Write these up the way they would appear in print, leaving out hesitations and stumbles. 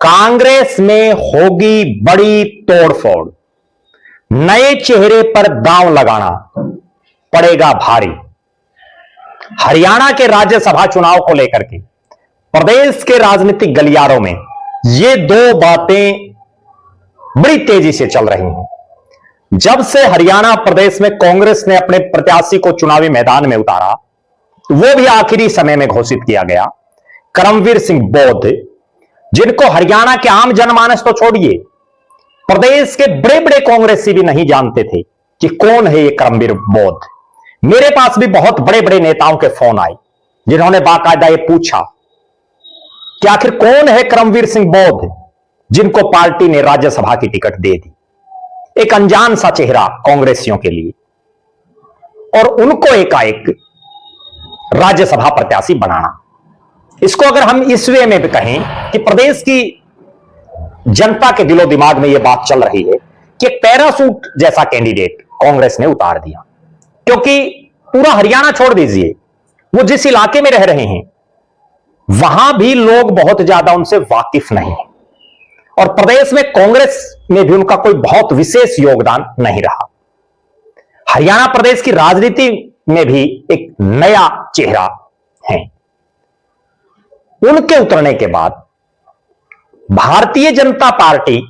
कांग्रेस में होगी बड़ी तोड़फोड़, नए चेहरे पर दांव लगाना पड़ेगा भारी। हरियाणा के राज्यसभा चुनाव को लेकर के प्रदेश के राजनीतिक गलियारों में ये दो बातें बड़ी तेजी से चल रही हैं। जब से हरियाणा प्रदेश में कांग्रेस ने अपने प्रत्याशी को चुनावी मैदान में उतारा, वो भी आखिरी समय में घोषित किया गया, करमवीर सिंह बौद्ध, जिनको हरियाणा के आम जनमानस तो छोड़िए, प्रदेश के बड़े बड़े कांग्रेसी भी नहीं जानते थे कि कौन है ये करमवीर बौद्ध। मेरे पास भी बहुत बड़े बड़े नेताओं के फोन आए जिन्होंने बाकायदा ये पूछा कि आखिर कौन है करमवीर सिंह बौद्ध, जिनको पार्टी ने राज्यसभा की टिकट दे दी। एक अनजान सा चेहरा कांग्रेसियों के लिए, और उनको एकाएक राज्यसभा प्रत्याशी बनाना। इसको अगर हम इस वे में भी कहें कि प्रदेश की जनता के दिलो दिमाग में यह बात चल रही है कि एक पैरासूट जैसा कैंडिडेट कांग्रेस ने उतार दिया, क्योंकि पूरा हरियाणा छोड़ दीजिए, वो जिस इलाके में रह रहे हैं वहां भी लोग बहुत ज्यादा उनसे वाकिफ नहीं है, और प्रदेश में कांग्रेस में भी उनका कोई बहुत विशेष योगदान नहीं रहा। हरियाणा प्रदेश की राजनीति में भी एक नया चेहरा है। उनके उतरने के बाद भारतीय जनता पार्टी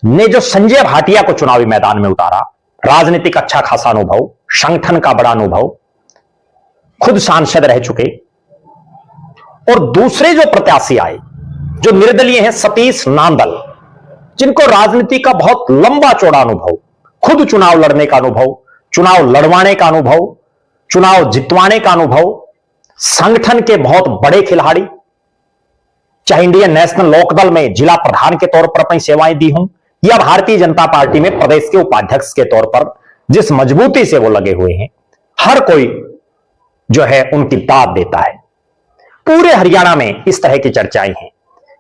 ने जो संजय भाटिया को चुनावी मैदान में उतारा, राजनीतिक अच्छा खासा अनुभव, संगठन का बड़ा अनुभव, खुद सांसद रह चुके, और दूसरे जो प्रत्याशी आए जो निर्दलीय हैं, सतीश नांदल, जिनको राजनीति का बहुत लंबा चौड़ा अनुभव, खुद चुनाव लड़ने का अनुभव, चुनाव लड़वाने का अनुभव, चुनाव जितवाने का अनुभव, संगठन के बहुत बड़े खिलाड़ी, चाहे इंडियन नेशनल लोकदल में जिला प्रधान के तौर पर अपनी सेवाएं दी हों, या भारतीय जनता पार्टी में प्रदेश के उपाध्यक्ष के तौर पर जिस मजबूती से वो लगे हुए हैं, हर कोई जो है उनकी दाद देता है। पूरे हरियाणा में इस तरह की चर्चाएं हैं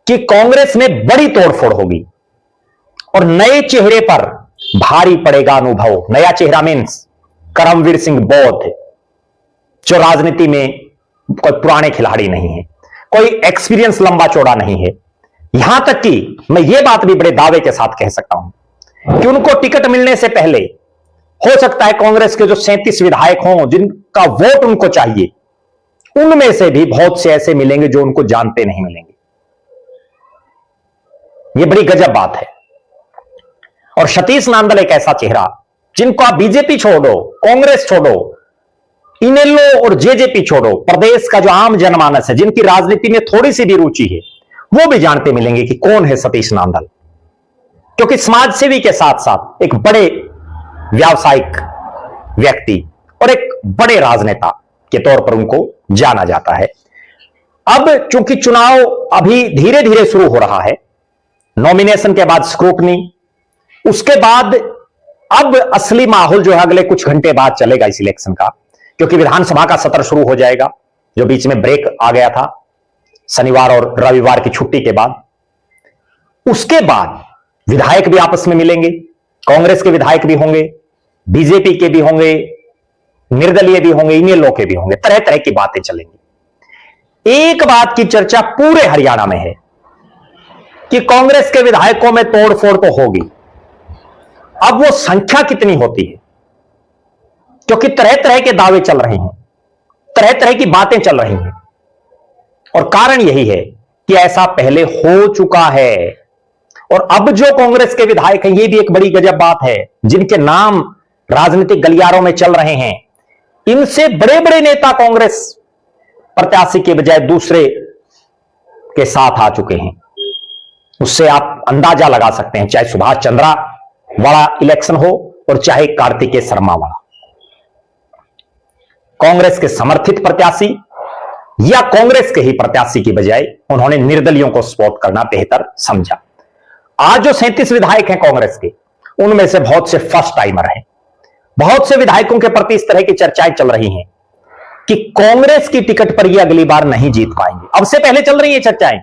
कि कांग्रेस में बड़ी तोड़फोड़ होगी और नए चेहरे पर भारी पड़ेगा अनुभव। नया चेहरा मीन्स करमवीर सिंह बौद्ध, जो राजनीति में कोई पुराने खिलाड़ी नहीं है, कोई एक्सपीरियंस लंबा चौड़ा नहीं है। यहां तक कि मैं ये बात भी बड़े दावे के साथ कह सकता हूं कि उनको टिकट मिलने से पहले हो सकता है कांग्रेस के जो 37 विधायक हों जिनका वोट उनको चाहिए, उनमें से भी बहुत से ऐसे मिलेंगे जो उनको जानते नहीं मिलेंगे। यह बड़ी गजब बात है। और सतीश नांदल एक ऐसा चेहरा जिनको आप बीजेपी छोड़ो, कांग्रेस छोड़ो, इनेलो और जेजेपी छोड़ो, प्रदेश का जो आम जनमानस है, जिनकी राजनीति में थोड़ी सी भी रुचि है, वो भी जानते मिलेंगे कि कौन है सतीश नांदल, क्योंकि समाज सेवी के साथ साथ एक बड़े व्यावसायिक व्यक्ति और एक बड़े राजनेता के तौर पर उनको जाना जाता है। अब चूंकि चुनाव अभी धीरे धीरे शुरू हो रहा है, नॉमिनेशन के बाद स्क्रूटनी, उसके बाद अब असली माहौल जो है अगले कुछ घंटे बाद चलेगा इस इलेक्शन का, क्योंकि विधानसभा का सत्र शुरू हो जाएगा, जो बीच में ब्रेक आ गया था शनिवार और रविवार की छुट्टी के बाद। उसके बाद विधायक भी आपस में मिलेंगे, कांग्रेस के विधायक भी होंगे, बीजेपी के भी होंगे, निर्दलीय भी होंगे, इनेलो के भी होंगे, तरह तरह की बातें चलेंगी। एक बात की चर्चा पूरे हरियाणा में है कि कांग्रेस के विधायकों में तोड़फोड़ तो होगी, अब वो संख्या कितनी होती है, क्योंकि तरह तरह के दावे चल रहे हैं, तरह तरह की बातें चल रही हैं, और कारण यही है कि ऐसा पहले हो चुका है। और अब जो कांग्रेस के विधायक हैं, ये भी एक बड़ी गजब बात है, जिनके नाम राजनीतिक गलियारों में चल रहे हैं, इनसे बड़े बड़े नेता कांग्रेस प्रत्याशी के बजाय दूसरे के साथ आ चुके हैं। उससे आप अंदाजा लगा सकते हैं, चाहे सुभाष चंद्रा वाला इलेक्शन हो और चाहे कार्तिकेय शर्मा वाला, कांग्रेस के समर्थित प्रत्याशी या कांग्रेस के ही प्रत्याशी की बजाय उन्होंने निर्दलियों को सपोर्ट करना बेहतर समझा। आज जो 37 विधायक हैं कांग्रेस के, उनमें से बहुत से फर्स्ट टाइमर हैं। बहुत से विधायकों के प्रति इस तरह की चर्चाएं चल रही हैं कि कांग्रेस की टिकट पर ये अगली बार नहीं जीत पाएंगे। अब से पहले चल रही है चर्चाएं।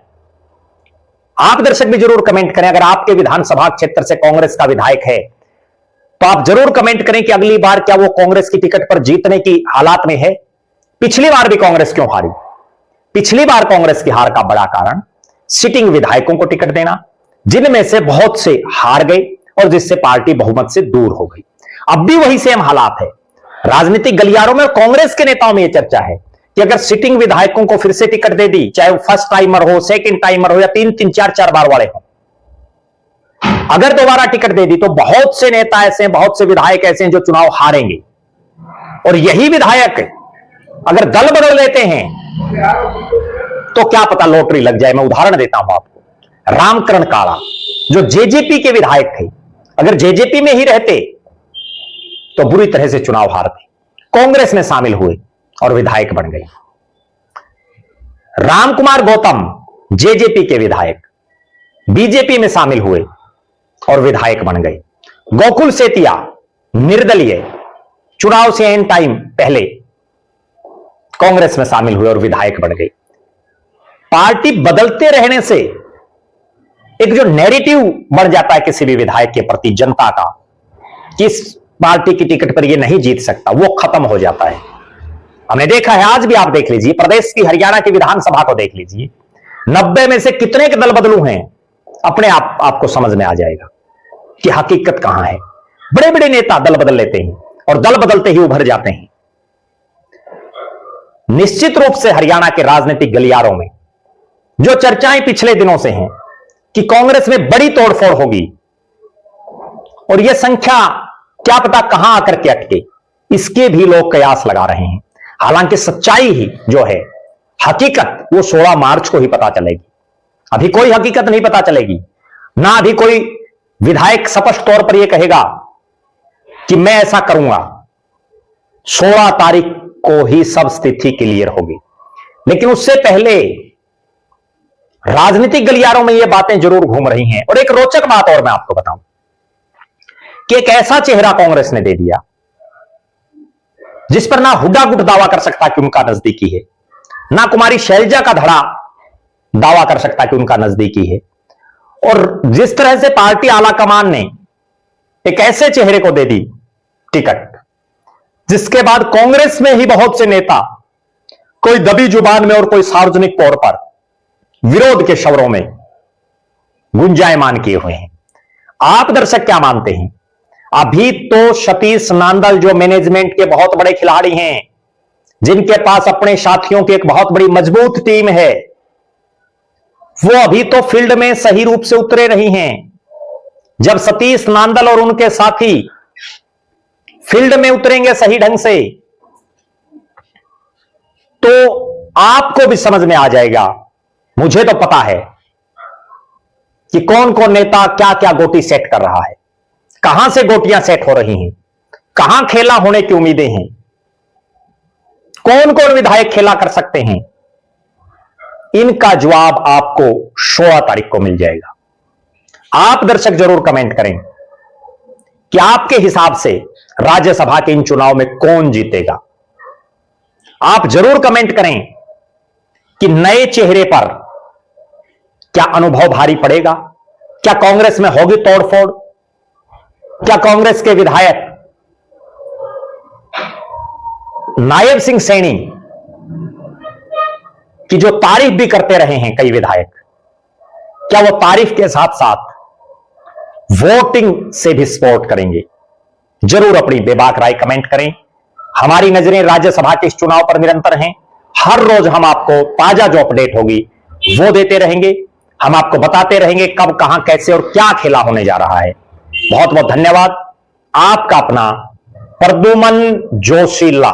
आप दर्शक भी जरूर कमेंट करें, अगर आपके विधानसभा क्षेत्र से कांग्रेस का विधायक है तो आप जरूर कमेंट करें कि अगली बार क्या वो कांग्रेस की टिकट पर जीतने की हालात में है। पिछली बार भी कांग्रेस क्यों हारी? पिछली बार कांग्रेस की हार का बड़ा कारण सिटिंग विधायकों को टिकट देना, जिनमें से बहुत से हार गए और जिससे पार्टी बहुमत से दूर हो गई। अब भी वही सेम हालात है। राजनीतिक गलियारों में और कांग्रेस के नेताओं में यह चर्चा है कि अगर सिटिंग विधायकों को फिर से टिकट दे दी, चाहे वो फर्स्ट टाइमर हो, सेकंड टाइमर हो या 3-3, 4-4 बार वाले हो, अगर दोबारा टिकट दे दी तो बहुत से नेता ऐसे हैं, बहुत से विधायक ऐसे हैं जो चुनाव हारेंगे। और यही विधायक अगर दल बदल लेते हैं तो क्या पता लॉटरी लग जाए। मैं उदाहरण देता हूं आपको, रामकरण काला जो जेजेपी के विधायक थे, अगर जेजेपी में ही रहते तो बुरी तरह से चुनाव हारते, कांग्रेस में शामिल हुए और विधायक बन गए। रामकुमार गौतम जेजेपी के विधायक बीजेपी में शामिल हुए और विधायक बन गए। गोकुल सेतिया निर्दलीय चुनाव से एन टाइम पहले कांग्रेस में शामिल हुए और विधायक बन गए। पार्टी बदलते रहने से एक जो नैरेटिव बन जाता है किसी भी विधायक के प्रति जनता का, किस पार्टी की टिकट पर यह नहीं जीत सकता, वो खत्म हो जाता है। हमने देखा है, आज भी आप देख लीजिए, प्रदेश की हरियाणा की विधानसभा को देख लीजिए, 90 में से कितने के दल बदलू हैं, अपने आप आपको समझ में आ जाएगा कि हकीकत कहां है। बड़े बड़े नेता दल बदल लेते हैं और दल बदलते ही उभर जाते हैं। निश्चित रूप से हरियाणा के राजनीतिक गलियारों में जो चर्चाएं पिछले दिनों से हैं कि कांग्रेस में बड़ी तोड़फोड़ होगी और यह संख्या क्या पता कहां आकर के अटके, इसके भी लोग कयास लगा रहे हैं। हालांकि सच्चाई ही जो है, हकीकत, वो 16 मार्च को ही पता चलेगी। अभी कोई हकीकत नहीं पता चलेगी, ना अभी कोई विधायक स्पष्ट तौर पर यह कहेगा कि मैं ऐसा करूंगा। 16 तारीख को ही सब स्थिति क्लियर होगी। लेकिन उससे पहले राजनीतिक गलियारों में ये बातें जरूर घूम रही हैं। और एक रोचक बात और मैं आपको बताऊं कि एक ऐसा चेहरा कांग्रेस ने दे दिया जिस पर ना हुड्डा गुट दावा कर सकता कि उनका नजदीकी है, ना कुमारी शैलजा का धड़ा दावा कर सकता कि उनका नजदीकी है। और जिस तरह से पार्टी आला कमान ने एक ऐसे चेहरे को दे दी टिकट, जिसके बाद कांग्रेस में ही बहुत से नेता कोई दबी जुबान में और कोई सार्वजनिक तौर पर विरोध के शवरों में गुंजायमान किए हुए हैं। आप दर्शक क्या मानते हैं? अभी तो सतीश नांदल जो मैनेजमेंट के बहुत बड़े खिलाड़ी हैं, जिनके पास अपने साथियों की एक बहुत बड़ी मजबूत टीम है, वो अभी तो फील्ड में सही रूप से उतरे नहीं हैं। जब सतीश नांदल और उनके साथी फील्ड में उतरेंगे सही ढंग से तो आपको भी समझ में आ जाएगा। मुझे तो पता है कि कौन कौन नेता क्या क्या गोटी सेट कर रहा है, कहां से गोटियां सेट हो रही हैं, कहां खेला होने की उम्मीदें हैं, कौन कौन विधायक खेला कर सकते हैं। इनका जवाब आपको 16 तारीख को मिल जाएगा। आप दर्शक जरूर कमेंट करें कि आपके हिसाब से राज्यसभा के इन चुनाव में कौन जीतेगा। आप जरूर कमेंट करें कि नए चेहरे पर क्या अनुभव भारी पड़ेगा, क्या कांग्रेस में होगी तोड़फोड़, क्या कांग्रेस के विधायक नायब सिंह सैनी की जो तारीफ भी करते रहे हैं कई विधायक, क्या वो तारीफ के साथ साथ वोटिंग से भी सपोर्ट करेंगे। जरूर अपनी बेबाक राय कमेंट करें। हमारी नजरें राज्यसभा के इस चुनाव पर निरंतर हैं। हर रोज हम आपको ताजा जो अपडेट होगी वो देते रहेंगे। हम आपको बताते रहेंगे कब, कहां, कैसे और क्या खेला होने जा रहा है। बहुत बहुत धन्यवाद। आपका अपना प्रद्युमन जोशीला।